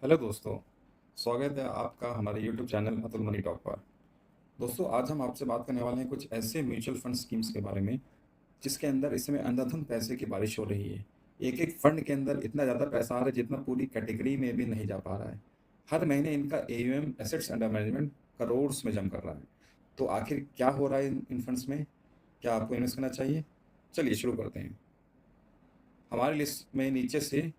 Hello दोस्तों। स्वागत है आपका हमारे YouTube channel Atul money talk पर। दोस्तों, आज हम आपसे बात करने वाले हैं कुछ ऐसे म्यूचुअल फंड स्कीम्स के बारे में जिसके अंदर इस समय अंधाधुंध पैसे की बारिश हो रही है। एक एक फंड के अंदर इतना ज़्यादा पैसा आ रहा है जितना पूरी कैटेगरी में भी नहीं जा पा रहा है। हर महीने इनका AUM assets under management crore में जम कर रहा है। तो आखिर क्या हो रहा है इन फंड्स में? क्या आपको इन्वेस्ट करना चाहिए? चलिए शुरू करते हैं। हमारी लिस्ट में नीचे से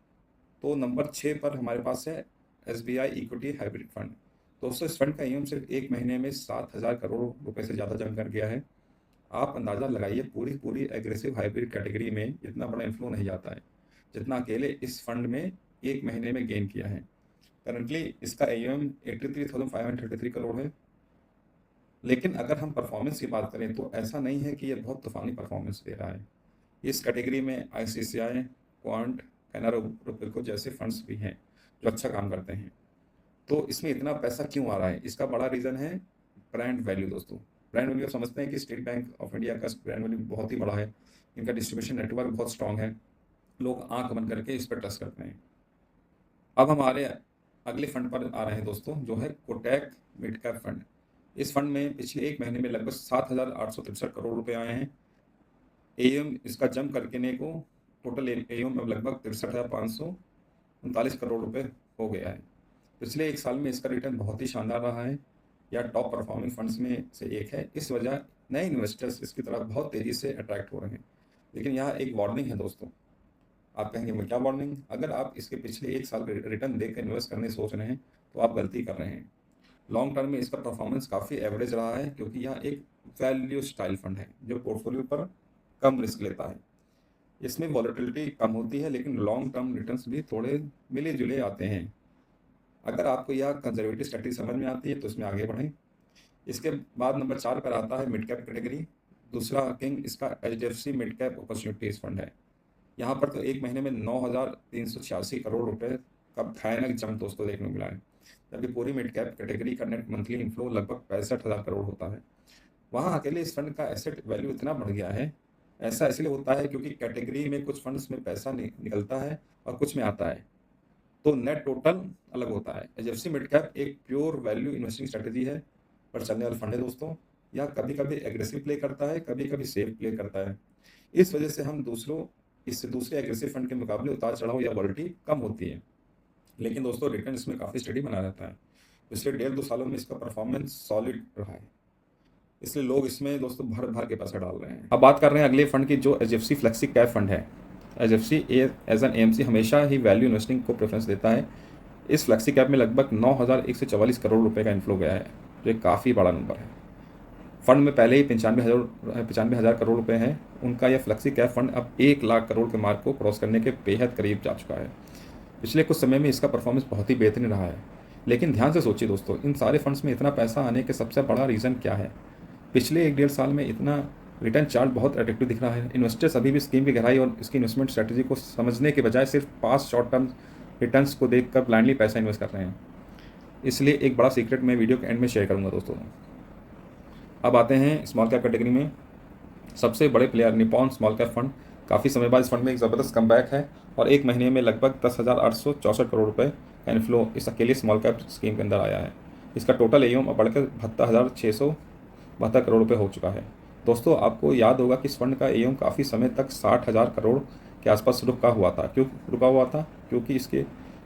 तो नंबर 6 पर हमारे पास है एसबीआई इक्विटी हाइब्रिड फंड। दोस्तों, इस फंड का ईएम सिर्फ एक महीने में 7,000 करोड़ रुपए से ज़्यादा जम कर गया है। आप अंदाज़ा लगाइए, पूरी पूरी एग्रेसिव हाइब्रिड कैटेगरी में इतना बड़ा इन्फ्लो नहीं जाता है जितना अकेले इस फंड में एक महीने में गेन किया है। करंटली इसका एम 83,533 करोड़ है। लेकिन अगर हम परफॉर्मेंस की बात करें तो ऐसा नहीं है कि ये बहुत तूफानी परफॉर्मेंस दे रहा है। इस कैटेगरी में आईसीआईसीआई, क्वांट, कैनरा रोबेको जैसे फंड्स भी हैं जो अच्छा काम करते हैं। तो इसमें इतना पैसा क्यों आ रहा है? इसका बड़ा रीज़न है ब्रांड वैल्यू। दोस्तों, ब्रांड वैल्यू आप समझते हैं कि स्टेट बैंक ऑफ इंडिया का ब्रांड वैल्यू बहुत ही बड़ा है। इनका डिस्ट्रीब्यूशन नेटवर्क बहुत स्ट्रांग है। लोग आंख बंद करके इस पर ट्रस्ट करते हैं। अब हमारे अगले फंड पर आ रहे हैं दोस्तों, जो है कोटक मिड कैप फंड। इस फंड में पिछले एक महीने में लगभग 7,863 करोड़ रुपए आए हैं। एम इसका जम करके ने को टोटल एम अब लगभग 63,539 करोड़ रुपए हो गया है। पिछले एक साल में इसका रिटर्न बहुत ही शानदार रहा है। यह टॉप परफॉर्मिंग फंड्स में से एक है। इस वजह नए इन्वेस्टर्स इसकी तरफ बहुत तेज़ी से अट्रैक्ट हो रहे हैं। लेकिन यह एक वार्निंग है दोस्तों। आप कहेंगे मैं क्या वार्निंग? अगर आप इसके पिछले एक साल रिटर्न देकर इन्वेस्ट करने सोच रहे हैं तो आप गलती कर रहे हैं। लॉन्ग टर्म में इसका परफॉर्मेंस काफ़ी एवरेज रहा है, क्योंकि यह एक वैल्यू स्टाइल फंड है जो पोर्टफोलियो पर कम रिस्क लेता है। इसमें वॉलेटिलिटी कम होती है, लेकिन लॉन्ग टर्म रिटर्न्स भी थोड़े मिले जुले आते हैं। अगर आपको यह कंजर्वेटिव स्ट्रेटजी समझ में आती है तो इसमें आगे बढ़ें। इसके बाद नंबर 4 पर आता है मिड कैप कैटेगरी। दूसरा किंग इसका HDFC mid cap opportunities fund है। यहाँ पर तो एक महीने में 9,386 करोड़ रुपए का भयानक जंप दोस्तों देखने को मिला है। जबकि पूरी मिड कैप कैटेगरी का नेट मंथली इनफ्लो लगभग 65,000 करोड़ होता है। वहाँ अकेले इस फंड का एसेट वैल्यू इतना बढ़ गया है। ऐसा इसलिए होता है क्योंकि कैटेगरी में कुछ फंड्स में पैसा निकलता है और कुछ में आता है, तो नेट टोटल अलग होता है। एचडीएफसी मिड कैप एक प्योर वैल्यू इन्वेस्टिंग स्ट्रेटजी है पर चलने वाला फंड है दोस्तों। यह कभी कभी एग्रेसिव प्ले करता है, कभी कभी सेफ प्ले करता है। इस वजह से हम इससे दूसरे एग्रेसिव फंड के मुकाबले उतार चढ़ाव या वॉलिटी कम होती है। लेकिन दोस्तों, रिटर्न इसमें काफ़ी स्टडी बना रहता है। पिछले 1.5-2 सालों में इसका परफॉर्मेंस सॉलिड रहा है, इसलिए लोग इसमें दोस्तों भर भर के पैसा डाल रहे हैं। अब बात कर रहे हैं अगले फंड की, जो एचडीएफसी फ्लेक्सी कैप फंड है। एचडीएफसी एज एन एएमसी हमेशा ही वैल्यू इन्वेस्टिंग को प्रेफरेंस देता है। इस फ्लेक्सी कैप में लगभग 9,144 करोड़ रुपए का इन्फ्लो गया है, जो एक काफ़ी बड़ा नंबर है। फंड में पहले ही 95,000 करोड़ रुपए हैं। उनका यह फ्लेक्सी कैप फंड अब 1 लाख करोड़ के मार्क को क्रॉस करने के बेहद करीब जा चुका है। पिछले कुछ समय में इसका परफॉर्मेंस बहुत ही बेहतरीन रहा है। लेकिन ध्यान से सोचिए दोस्तों, इन सारे फंड्स में इतना पैसा आने के सबसे बड़ा रीज़न क्या है? पिछले 1-1.5 साल में इतना रिटर्न चार्ट बहुत अट्रैक्टिव दिख रहा है। इन्वेस्टर्स अभी भी स्कीम की गहराई और इसकी इन्वेस्टमेंट स्ट्रैटेजी को समझने के बजाय सिर्फ पास शॉर्ट टर्म रिटर्न्स को देखकर ब्लाइंडली पैसा इन्वेस्ट कर रहे हैं। इसलिए एक बड़ा सीक्रेट मैं वीडियो के एंड में शेयर करूंगा दोस्तों। अब आते हैं स्मॉल कैप कैटेगरी में। सबसे बड़े player Nippon small cap fund. काफ़ी समय बाद इस फंड में एक ज़बरदस्त कमबैक है और एक महीने में लगभग 10,864 करोड़ रुपए का इन्फ्लो इस अकेले स्मॉल कैप स्कीम के अंदर आया है। इसका टोटल एम अब बढ़कर 72,672 करोड़ रुपए हो चुका है। दोस्तों, आपको याद होगा कि इस फंड का एम काफ़ी समय तक 60,000 करोड़ के आसपास रुका हुआ था। क्यों रुका हुआ था? क्योंकि इसके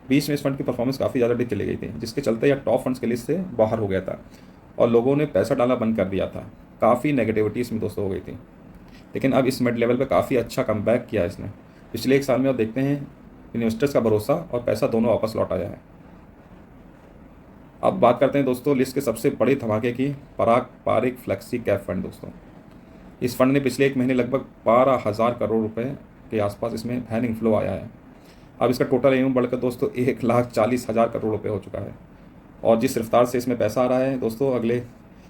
बीच में इस फंड की परफॉर्मेंस काफ़ी ज़्यादा डिप चली गई थी, जिसके चलते यह टॉप फंड्स के लिस्ट से बाहर हो गया था और लोगों ने पैसा डालना बंद कर दिया था। काफ़ी नेगेटिविटी इसमें दोस्तों हो गई थी। लेकिन अब इस मिड लेवल पे काफ़ी अच्छा कमबैक किया इसने। पिछले एक साल में आप देखते हैं इन्वेस्टर्स का भरोसा और पैसा दोनों वापस लौट आया है। अब बात करते हैं दोस्तों लिस्ट के सबसे बड़े धमाके की, पराग पारिक फ्लेक्सी कैप फंड। दोस्तों, इस फंड ने पिछले एक महीने लगभग 12,000 करोड़ रुपए के आसपास इसमें हैंड फ्लो आया है। अब इसका टोटल एम बढ़कर दोस्तों 1,40,000 करोड़ रुपए हो चुका है। और जिस रफ्तार से इसमें पैसा आ रहा है दोस्तों, अगले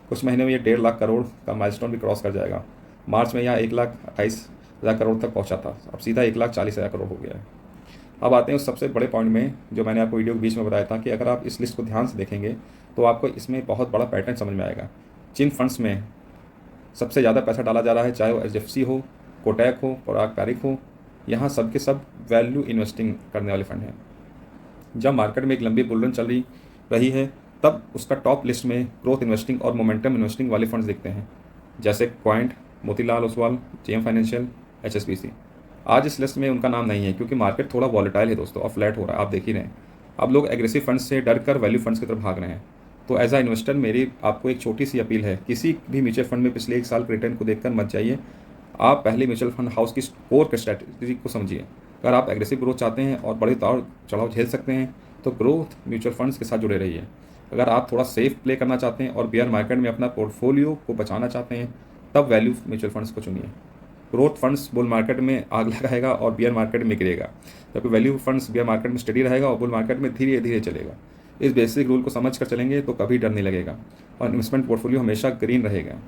कुछ महीने में ये 1.5 लाख करोड़ का माइलस्टोन भी क्रॉस कर जाएगा। मार्च में यह 1,28,000 करोड़ तक पहुंचा था, अब सीधा 1,40,000 करोड़ हो गया है। अब आते हैं उस सबसे बड़े पॉइंट में जो मैंने आपको वीडियो के बीच में बताया था कि अगर आप इस लिस्ट को ध्यान से देखेंगे तो आपको इसमें बहुत बड़ा पैटर्न समझ में आएगा। जिन फंड्स में सबसे ज़्यादा पैसा डाला जा रहा है, चाहे वो एचडीएफसी हो, कोटक हो, पराग पारिक हो, यहाँ सब के सब वैल्यू इन्वेस्टिंग करने वाले फंड हैं। जब मार्केट में एक लंबी बुल रन चल रही है तब उसका टॉप लिस्ट में ग्रोथ इन्वेस्टिंग और मोमेंटम इन्वेस्टिंग वाले फंड्स दिखते हैं, जैसे coined, Motilal Oswal, JM financial, HSBC. आज इस लिस्ट में उनका नाम नहीं है क्योंकि मार्केट थोड़ा वॉलेटाइल है दोस्तों और फ्लैट हो रहा है, आप देख ही रहे हैं। अब लोग एग्रेसिव फंड्स से डर कर वैल्यू फंड्स की तरफ भाग रहे हैं। तो एज अ इन्वेस्टर मेरी आपको एक छोटी सी अपील है, किसी भी म्यूचुअल फंड में पिछले 1 साल के रिटर्न को देखकर मत जाइए। आप पहले म्यूचुअल फंड हाउस की कोर की स्ट्रैटेजी को समझिए। अगर आप एग्रेसिव ग्रोथ चाहते हैं और बड़े उतार चढ़ाव झेल सकते हैं तो ग्रोथ म्यूचुअल फंड्स के साथ जुड़े रहिए। अगर आप थोड़ा सेफ प्ले करना चाहते हैं और बियर मार्केट में अपना पोर्टफोलियो को बचाना चाहते हैं तब वैल्यू म्यूचुअल फंड्स को चुनिए। ग्रोथ फंड्स बुल मार्केट में आग लगाएगा और बियर मार्केट में गिरेगा, जबकि वैल्यू फंड्स बियर मार्केट में स्टडी रहेगा और बुल मार्केट में धीरे धीरे चलेगा। इस बेसिक रूल को समझ कर चलेंगे तो कभी डर नहीं लगेगा और इन्वेस्टमेंट पोर्टफोलियो हमेशा ग्रीन रहेगा।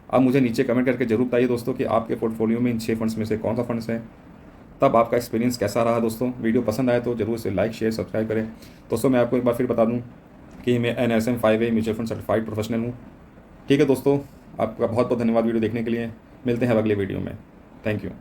अब मुझे नीचे कमेंट करके जरूर बताइए दोस्तों कि आपके पोर्टफोलियो में इन 6 फंड्स में से कौन सा फंड्स है। तब आपका एक्सपीरियंस कैसा रहा दोस्तों। वीडियो पसंद आए तो जरूर से लाइक शेयर सब्सक्राइब करें। दोस्तों मैं आपको एक बार फिर बता दूं कि मैं NSM 5A mutual fund certified professional हूँ। ठीक है दोस्तों, आपका बहुत बहुत धन्यवाद वीडियो देखने के लिए। मिलते हैं अब अगले वीडियो में। Thank you.